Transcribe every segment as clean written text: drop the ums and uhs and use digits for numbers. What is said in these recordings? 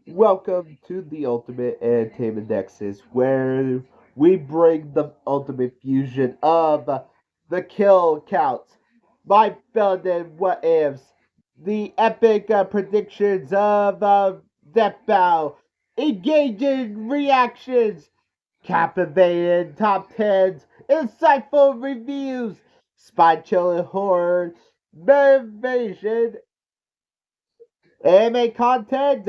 Welcome to the Ultimate Entertainment Nexus, where we bring the ultimate fusion of the kill counts, my building what ifs, the epic predictions of Death Bow, engaging reactions, captivating top tens, insightful reviews, spine chilling horror, motivation, anime content.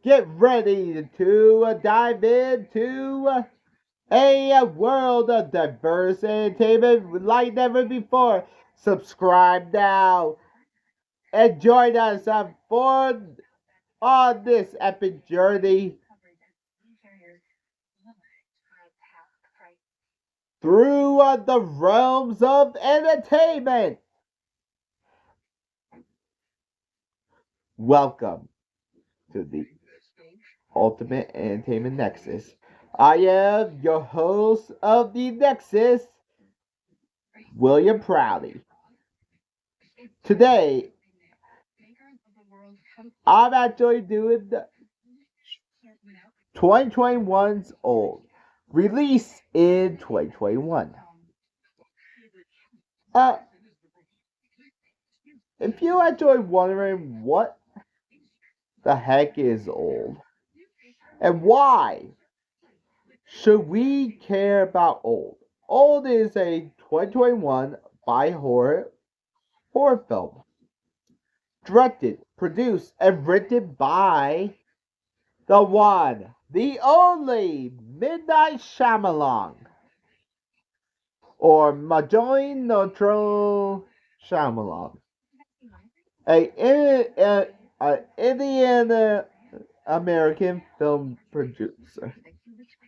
Get ready to dive into a world of diverse entertainment like never before. Subscribe now and join us on this epic journey through the realms of entertainment. Welcome to the Ultimate Entertainment Nexus. I am your host of the Nexus, William Prouty. Today, I'm actually doing 2021's Old, released in 2021. Uh, if you're actually wondering what the heck is Old and why should we care about Old? Old is a 2021 horror film, directed, produced, and written by the one, the only Midnight Shyamalan, or Majoy Neutral Shyamalan, a Indian American film producer.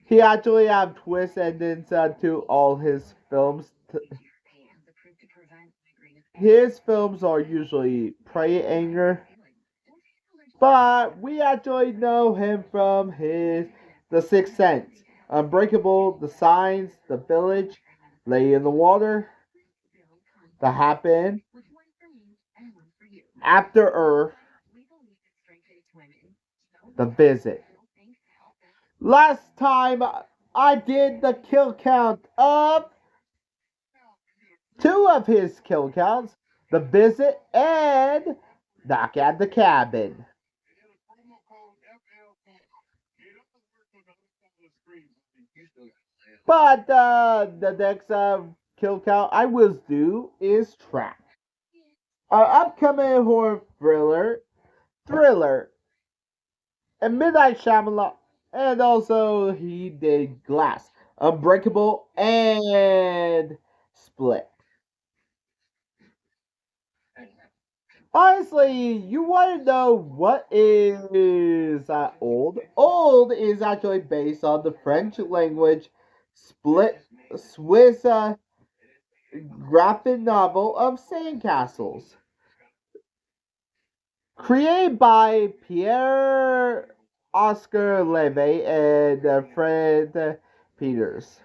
He actually have twist endings to all his films. His films are usually prey anger, but we actually know him from his The Sixth Sense, Unbreakable, The Signs, The Village, Lady in the Water, The Happen, After Earth, The Visit. Last time I did the kill count of two of his kill counts, The Visit and Knock at the Cabin. But the next kill count I will do is Trap. Our upcoming horror thriller, and Midnight Shyamalan, and also he did Glass, Unbreakable, and Split. Honestly, you want to know what is old? Old is actually based on the French language split Swiss graphic novel of sandcastles, created by Pierre Oscar Levy and Fred Peters.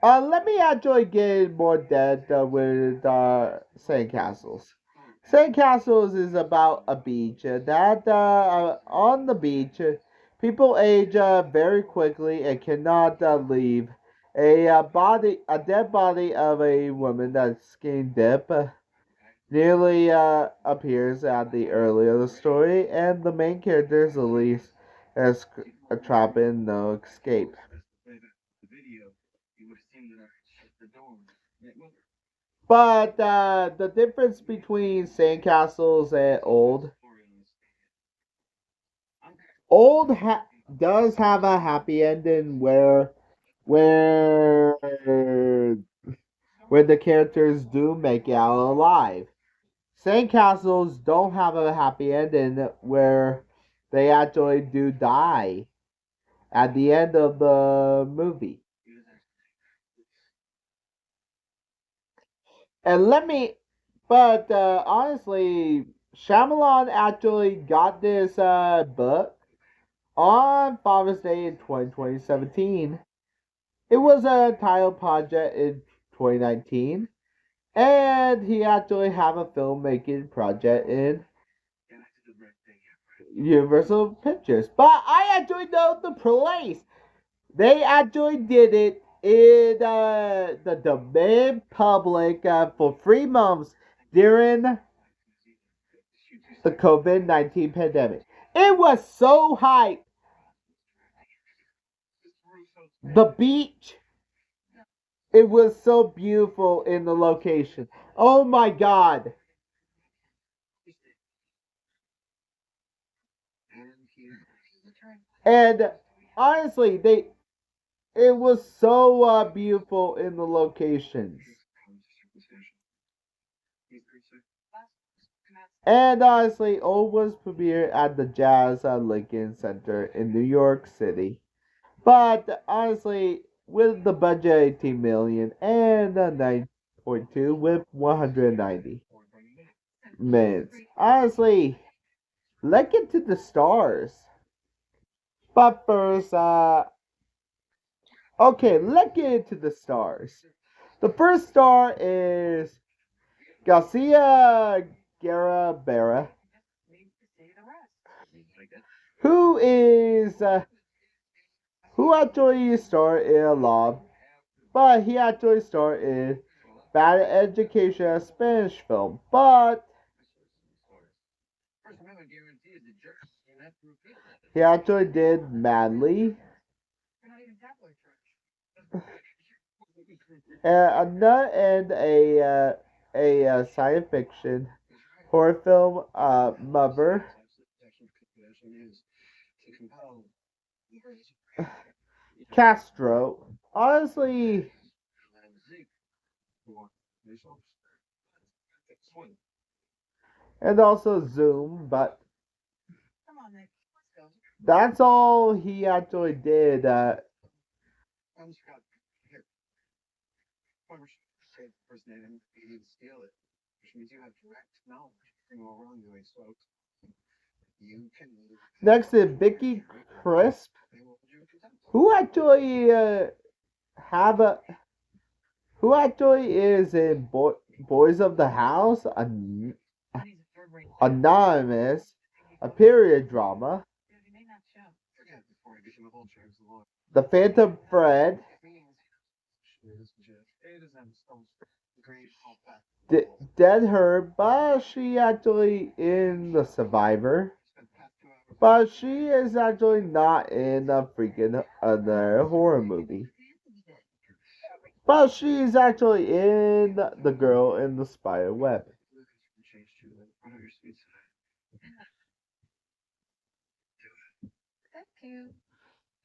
Let me actually get more depth with Sandcastles. Sandcastles is about a beach that on the beach people age very quickly and cannot leave. A dead body of a woman that's skin dip nearly appears at the early of the story, and the main character is Elise as a trap and no escape. But the difference between sandcastles and does have a happy ending where where the characters do make it out alive. Sandcastles don't have a happy ending where they actually do die at the end of the movie. And but honestly, Shyamalan actually got this book on Father's Day in 2017. It was a title project in 2019, And he actually have a filmmaking project in Universal Pictures. But I actually know the place. They actually did it in the domain public for 3 months during the COVID-19 pandemic. It was so hype. The beach, it was so beautiful in the location. Oh my god. And honestly, they it was so beautiful in the locations. And honestly, all was premiered at the Jazz Lincoln Center in New York City. But honestly, with the budget 18 million and 9.2 with 190 minutes. Honestly, let's get to the stars. But first, okay, let's get into the stars. The first star is Garcia Garabera, who is who actually starred in a lot, but he actually starred in Bad Education, a Spanish film. But he actually did Madly, and a science fiction horror film, Mother. Castro. Honestly, and also Zoom, but that's all he actually did. Next is Vicky Crisp, who actually have a who actually is in Boys of the House, Anonymous, a period drama, The Phantom Thread, D- Dead Her, but she actually in The Survivor. But she is actually not in a freaking other horror movie. But she's actually in The Girl in the Spider Web.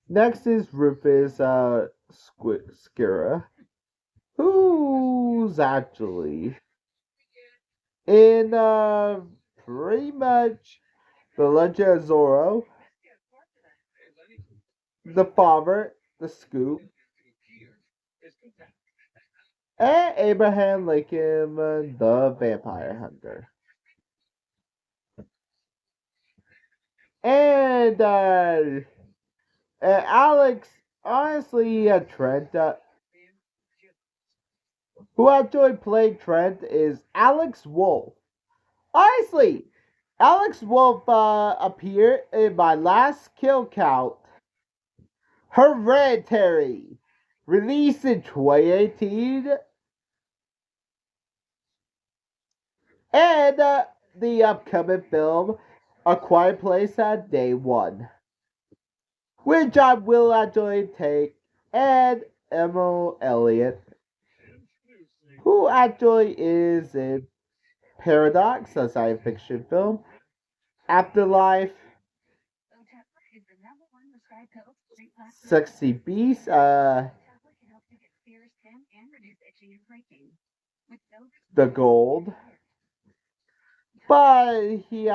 Next is Rufus Skira, who's actually in pretty much The Legend of Zorro, The Father, The Scoop, and Abraham Lincoln, The Vampire Hunter. And Alex, honestly, Trent, who actually played Trent, is Alex Wolf. Honestly, Alex Wolf appeared in my last kill count, Hereditary, released in 2018, and the upcoming film, A Quiet Place at Day One, which I will actually take, and Emma Elliott, who actually is in Paradox, a science fiction film, Afterlife, Sexy Beast, The Gold, but he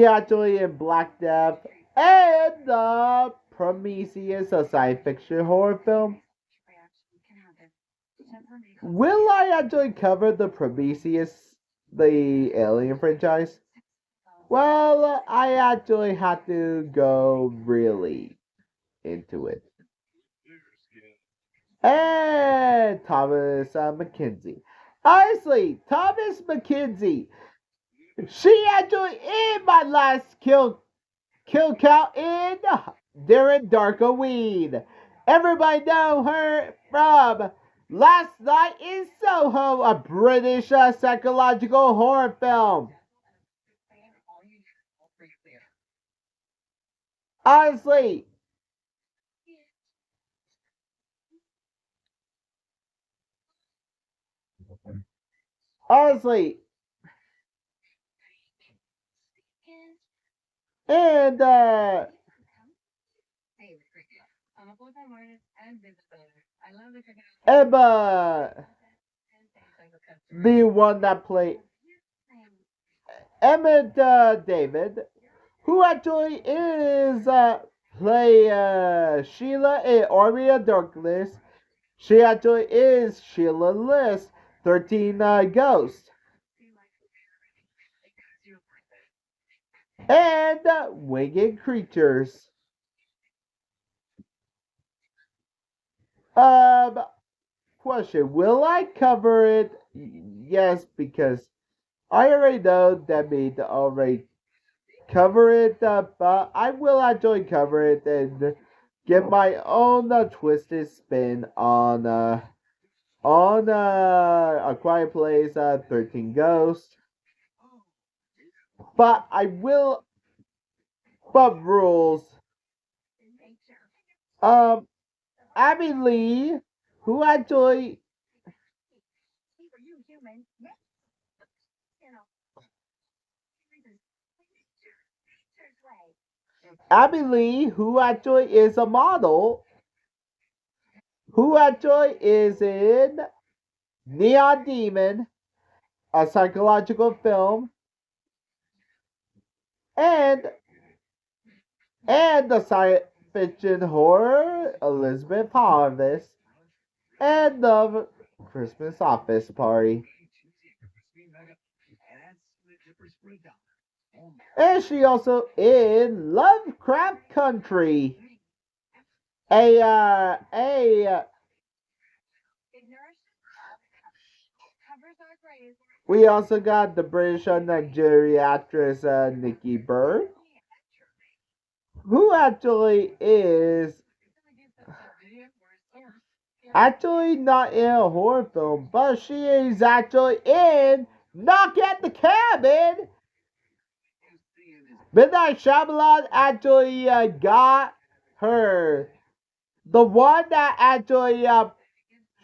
actually in Black Death and the Prometheus, a science fiction horror film. Will I actually cover the Prometheus, the Alien franchise? Well, I actually had to go really into it. and Thomas McKenzie. Honestly, Thomas McKenzie, she actually in my last kill count in during Darkoween. Everybody know her from Last Night in Soho, a British psychological horror film. Honestly, honestly, and Emma, the one that played Emmett David, who actually is play Sheila in Army of Darkness. She actually is Sheila List, 13 Ghosts, and Winged Creatures. Um, Question: will I cover it? Yes, because I already know that means already cover it, but I will actually cover it and give my own twisted spin on A Quiet Place, 13 Ghosts. But I will, but rules. Um, Abby Lee, who actually Abby Lee, who actually is a model, who actually is in Neon Demon, a psychological film, and the science fiction horror Elizabeth Harvest, and the Christmas Office Party. And she also in Lovecraft Country, a we also got the British and Nigerian actress Nikki Bird, who actually not in a horror film, but she is actually in Knock at the Cabin. Midnight Shyamalan actually got her. The one that actually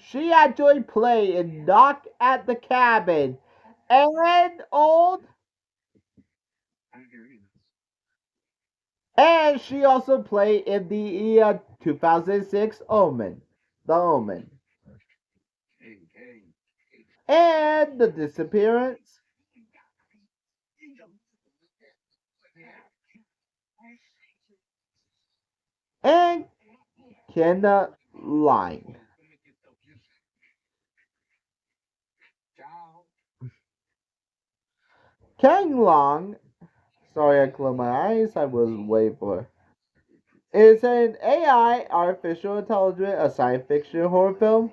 she actually played in Knock at the Cabin. And old and she also played in the 2006 Omen. The Omen. And The Disappearance. And Kenda Line. Kang Long, sorry I closed my eyes, I was waiting for, is an AI, artificial intelligence, a science fiction horror film.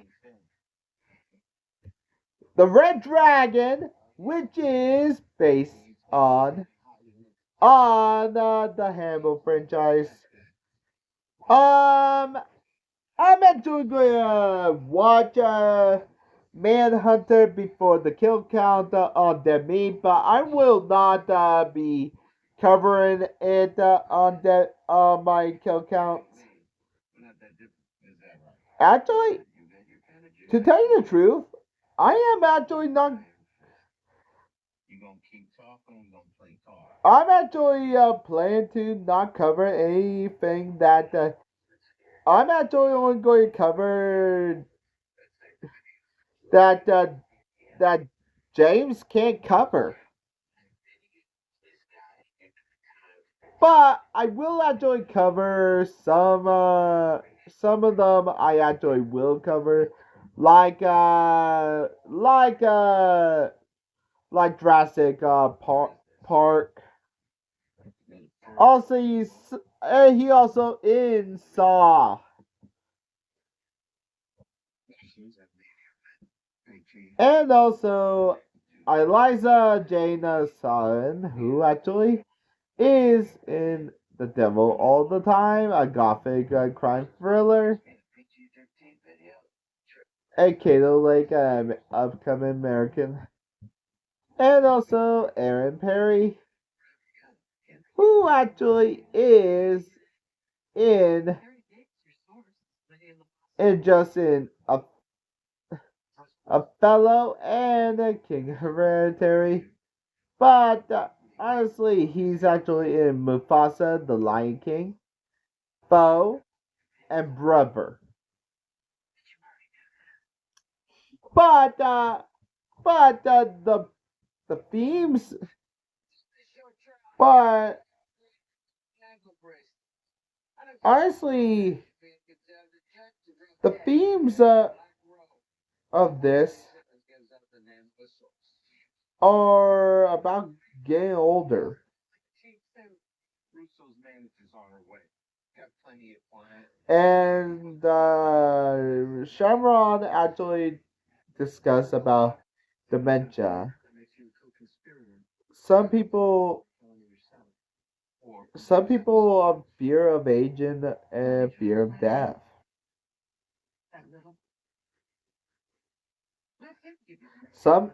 The Red Dragon, which is based on the Hannibal franchise. Um, I'm actually gonna watch Manhunter before the kill count on the meme, but I will not be covering it on my kill counts. Actually, to tell you the truth, I am actually not. I'm actually planning to not cover anything that I'm actually only going to cover that that James can't cover. But I will actually cover some of them I actually will cover like like Jurassic Park. Also he also in Saw. And also Eliza Jane Sutton, who actually is in The Devil All the Time, a gothic crime thriller. And Kato Lake, upcoming American. And also Aaron Perry, who actually is in just in a fellow and a King Hereditary. But honestly, he's actually in Mufasa, The Lion King, Foe, and Brother. But the themes, but honestly, the themes of this are about getting older. And Shyamalan actually discussed about dementia. Some people, some people have fear of aging and fear of death. Some,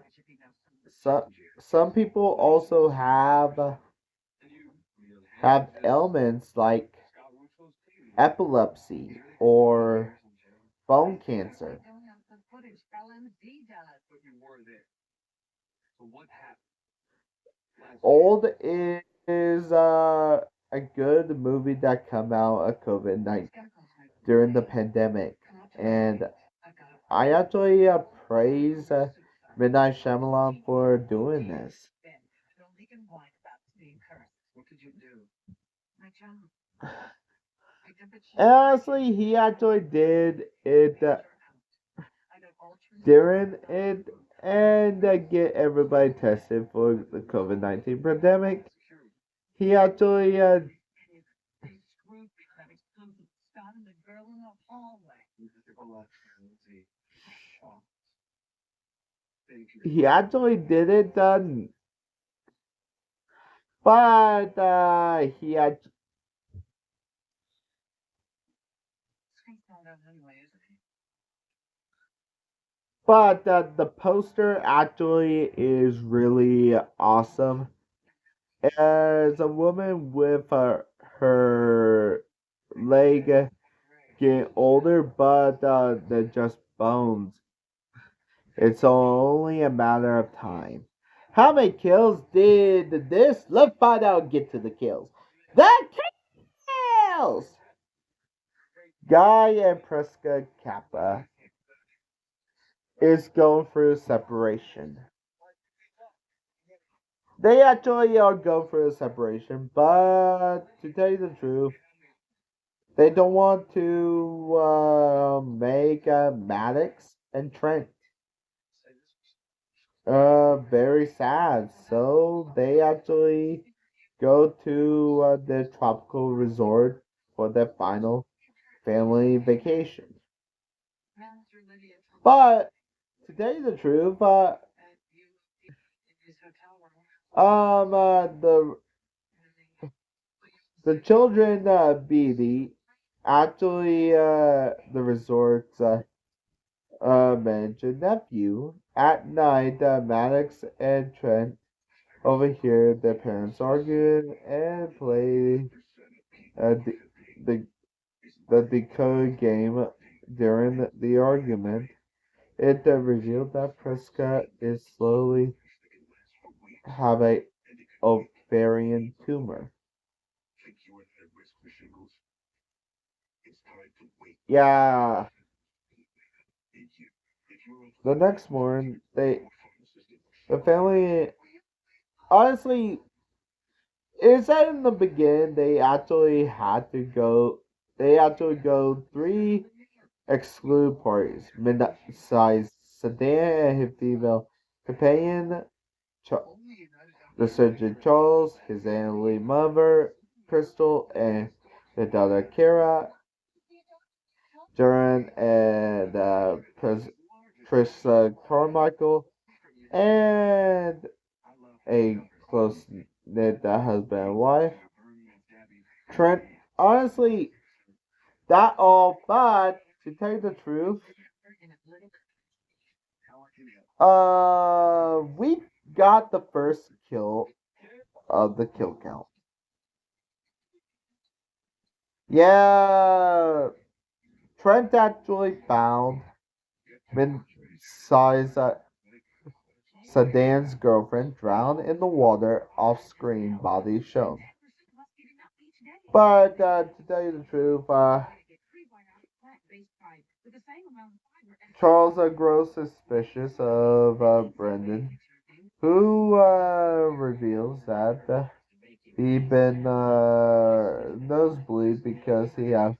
some, some people also have ailments like epilepsy or bone cancer. Old is a good movie that come out of COVID-19 during the pandemic, and I actually praise Midnight Shyamalan for doing this. And honestly, he actually did it during it and get everybody tested for the COVID-19 pandemic. He actually did it but the poster actually is really awesome. As a woman with her leg getting older, but they're just bones. It's only a matter of time. How many kills did this? Let's find out and get to the kills. The kills! Guy and Prescott Kappa is going through separation. They actually are going through a separation, but to tell you the truth, they don't want to make Maddox and Trent very sad. So they actually go to the tropical resort for their final family vacation. But to tell you the truth, the children BD actually the resort's manager nephew at night. Maddox and Trent overhear their parents arguing and play the, the the decode game during the argument. It revealed that Prescott is slowly have a ovarian tumor. Yeah. The next morning, the family honestly it said in the beginning they actually had to go. They actually go three exclude parties: midnight-sized sedan and his female companion, the surgeon Charles, his elderly mother Crystal, and the daughter Kara. During and Trisha Carmichael, and a close knit husband and wife. Trent, honestly, that all, but to tell you the truth, we got the first kill of the kill count. Yeah, Trent actually found mid-sized Sedan's girlfriend drowned in the water off screen, body shown. But to tell you the truth, Charles grows suspicious of Brendan, who reveals that he been nosebleed because he has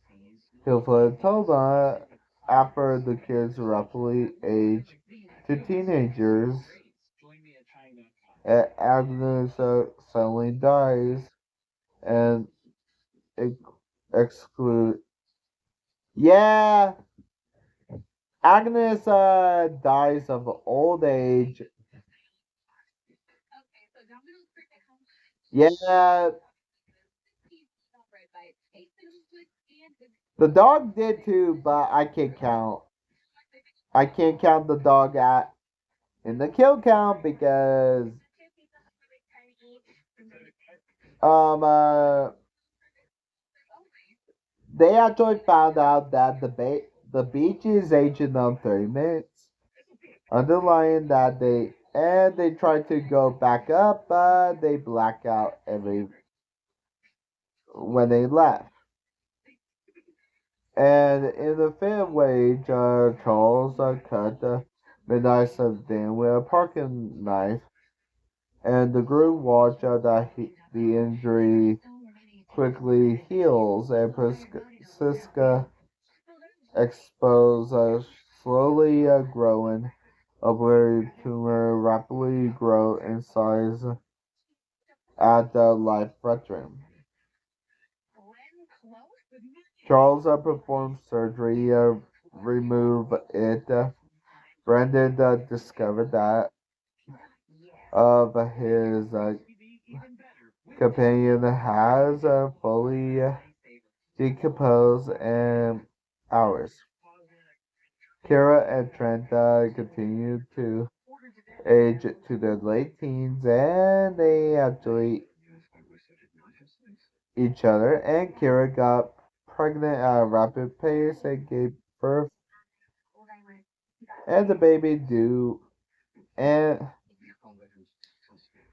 Hilflatoma after the kids roughly age to teenagers. Agnes suddenly dies and ex- exclude. Yeah, Agnes dies of old age. Yeah, the dog did too, but I can't count. I can't count the dog at in the kill count because um uh they actually found out that the beach is aging on 30 minutes, underlying that they try to go back up, but they black out every when they left. And in the fifth wage, Charles cut Midnight Dan with a parking knife, and the groom watched that the injury quickly heals, and Siska expose a slowly growing ovarian tumor rapidly grow in size at the life threatening. Charles performed surgery, remove it. Brandon discovered that of his companion has fully decomposed in hours. Kara and Trent continued to age to their late teens, and they actually each other. And Kara got pregnant at a rapid pace and gave birth, and the baby due and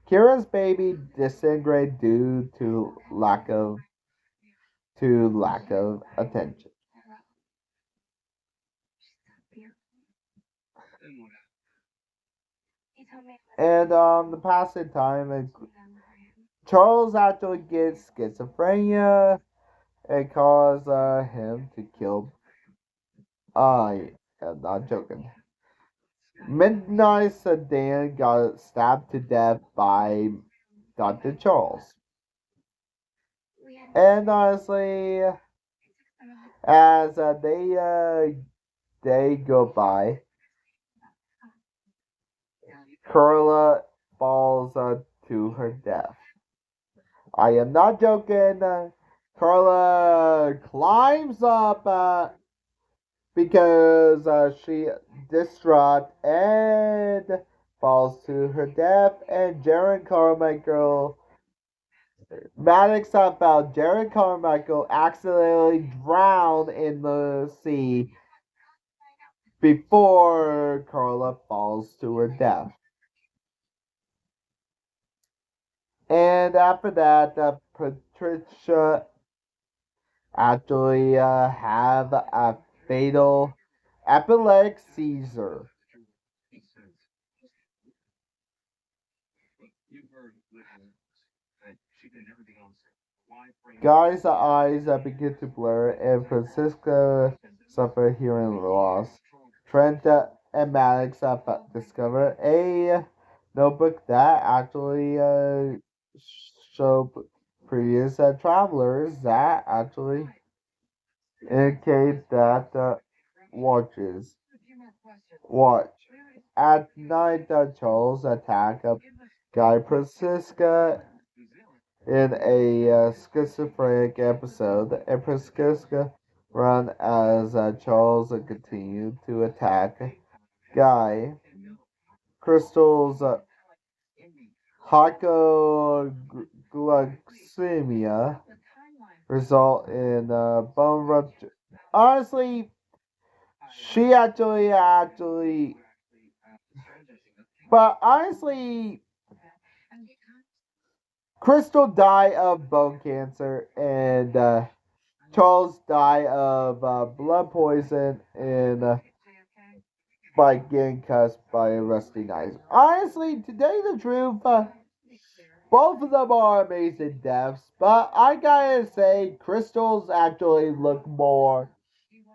Kira's baby disintegrated due to lack of attention. And the passing time, Charles actually gets schizophrenia and cause him to kill. I am not joking. Midnight Sedan got stabbed to death by Dr. Charles. And honestly, as they go by, Carla falls to her death. I am not joking. Carla climbs up because she distraught and falls to her death. And Jared Carmichael, Maddox found Jared Carmichael accidentally drowned in the sea before Carla falls to her death. And after that, Patricia actually have a fatal epileptic seizure. Guy's eyes begin to blur, and Francisco suffer hearing loss. Trent and Maddox discover a notebook that actually show previous travelers that actually indicate that watches. Watch. At night, Charles attack a Guy Francisca in a schizophrenic episode. And Francisca run as Charles continued to attack Guy. Crystal's hypoglycemia result in bone rupture. Honestly, she but honestly, Crystal died of bone cancer, and Charles died of blood poison and by getting cussed by a rusty knife. Honestly, to tell you the truth, both of them are amazing deaths, but I gotta say, Crystal's actually look more.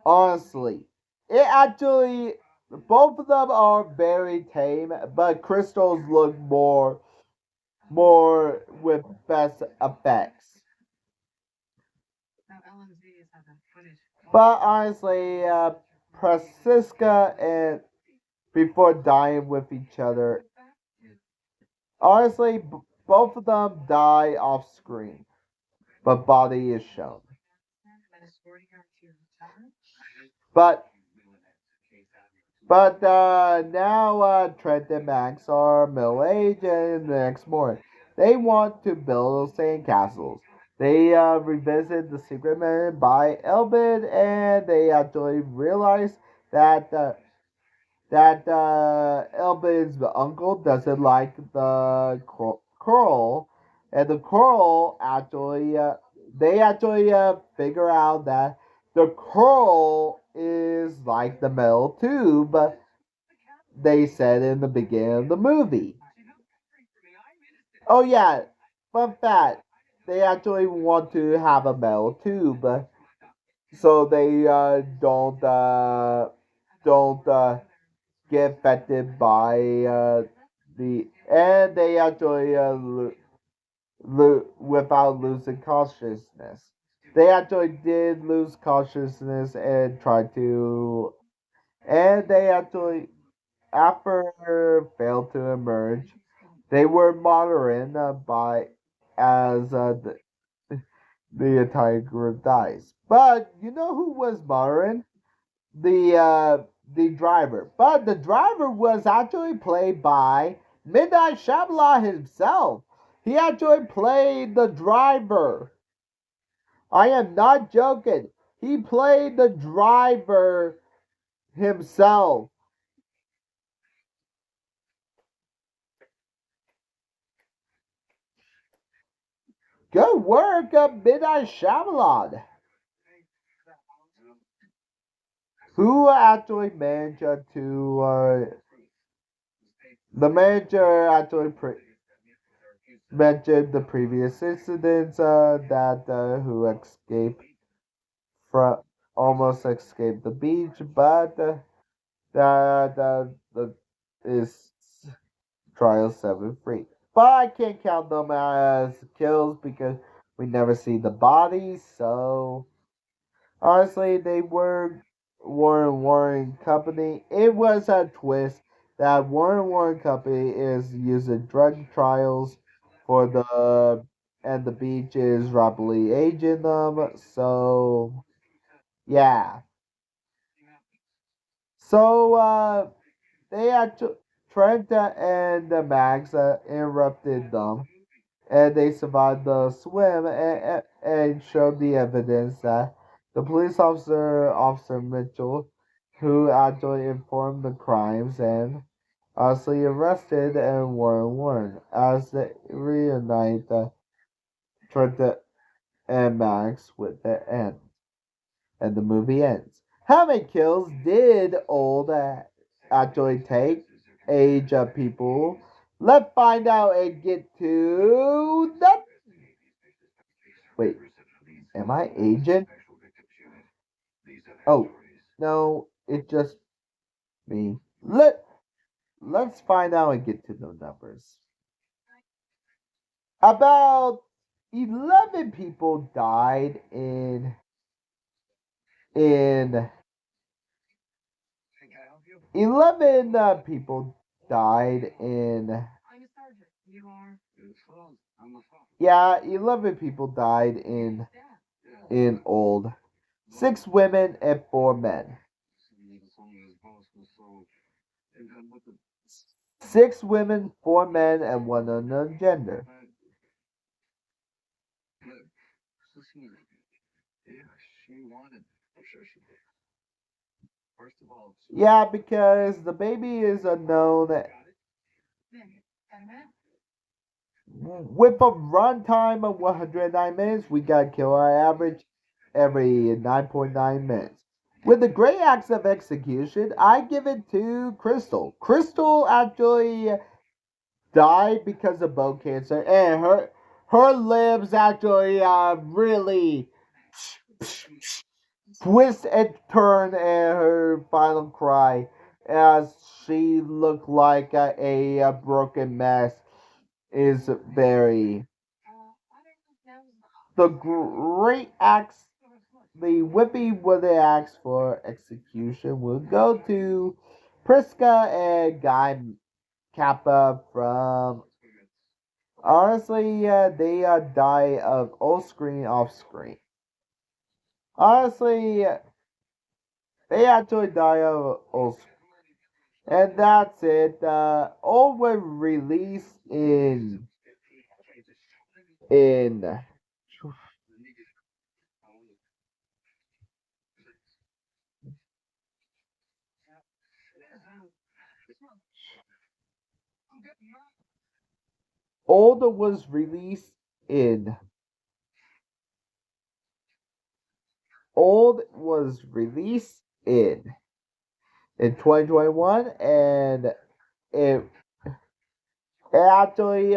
Honestly, it actually both of them are very tame, but Crystals look more with best effects. But honestly, Prasiska and before dying with each other, honestly, both of them die off screen, but body is shown. But now Trent and Max are middle aged and the next morning. They want to build sandcastles. They revisit the secret man by Elbin and they actually realize that Elbin's uncle doesn't like the coral, and the coral actually they actually figure out that the coral is like the metal tube they said in the beginning of the movie. Oh yeah, fun fact: they actually want to have a metal tube, so they don't get affected by and they actually without losing consciousness. They actually did lose consciousness and tried to, and they actually after failed to emerge. They were modern by as the entire group dies. But you know who was modern? The driver. But the driver was actually played by Midnight Shyamalan himself. He actually played the driver. I am not joking. He played the driver himself. Good work, Midnight Shyamalan. Who actually managed to the manager actually mentioned the previous incidents that who escaped from almost escaped the beach, but that the is trial 7 free. But I can't count them as kills because we never see the bodies. So honestly, they were Warren Company. It was a twist that Warren Company is using drug trials for the and the beach is rapidly aging them. So yeah. So they actually Trenta and Max interrupted them, and they survived the swim and showed the evidence that the police Officer Mitchell, who actually informed the crimes and honestly arrested and Warren as they reunite Trenta and Max with the end. And the movie ends. How many kills did old actually take? Age of people. Let's find out and get to that. Wait, am I agent? Oh, no, it's just me. Let's find out and get to the numbers. About 11 people died in 11 people died in. Yeah, 11 people died in old. 6 women and 4 men. 6 women, 4 men, and one unknown gender. Yeah, because the baby is unknown. With a runtime of 109 minutes, we got kill our average every 9.9 minutes. With the great acts of execution, I give it to Crystal. Crystal actually died because of bone cancer, and her limbs actually really twist and turn in her final cry as she looked like a broken mess is very the great acts the whippy wooden axe for execution will go to Priska and Guy Kappa from honestly they die of off screen off screen. Honestly they actually die of off screen. And that's it. All were released in all that was released in old was released in 2021 and it actually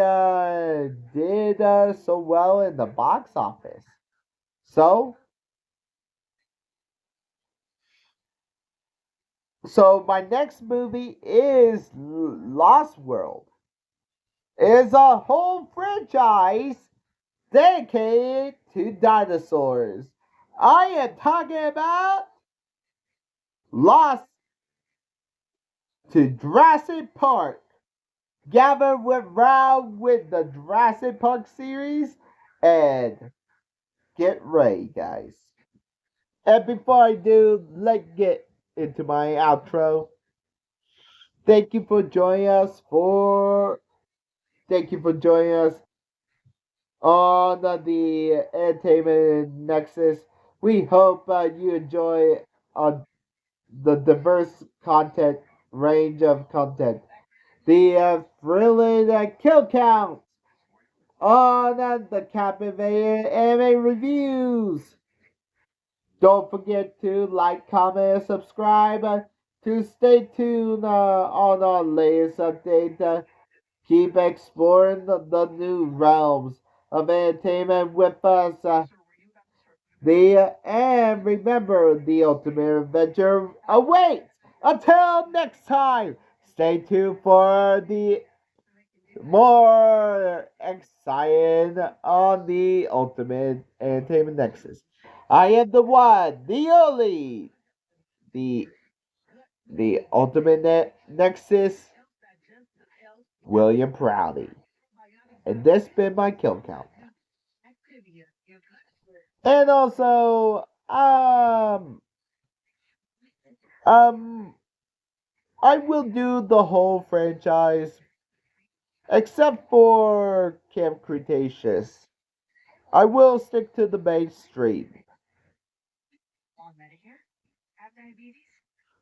did so well in the box office. So my next movie is Lost World. It's a whole franchise dedicated to dinosaurs. I am talking about Lost to Jurassic Park. Gather with round with the Jurassic Park series and get ready, guys. And before I do, let's get into my outro. Thank you for joining us for thank you for joining us on the Entertainment Nexus. We hope you enjoy uh, the diverse content range of content. The thrilling kill count on the captivating anime reviews. Don't forget to like, comment, and subscribe to stay tuned on our latest update. Keep exploring the new realms of entertainment with us. And remember, the ultimate adventure awaits. Until next time, stay tuned for the more exciting on the Ultimate Entertainment Nexus. I am the one, the only, the Ultimate Nexus, William Proudy. And this been my kill count. And also, um, I will do the whole franchise except for Camp Cretaceous. I will stick to the mainstream,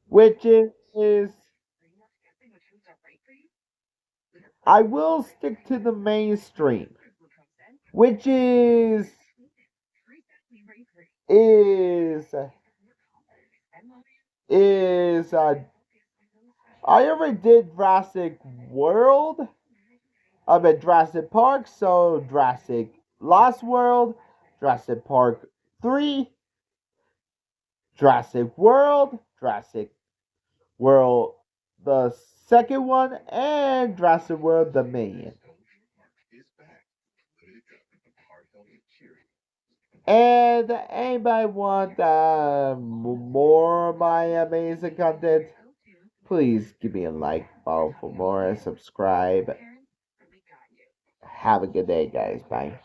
which is I will stick to the mainstream, which is is I already did Jurassic World. I'm at Jurassic Park, so Jurassic Lost World, Jurassic Park 3, Jurassic World the second one, and Jurassic World Dominion. And anybody want more of my amazing content? Please give me a like, follow for more, subscribe. Have a good day, guys. Bye.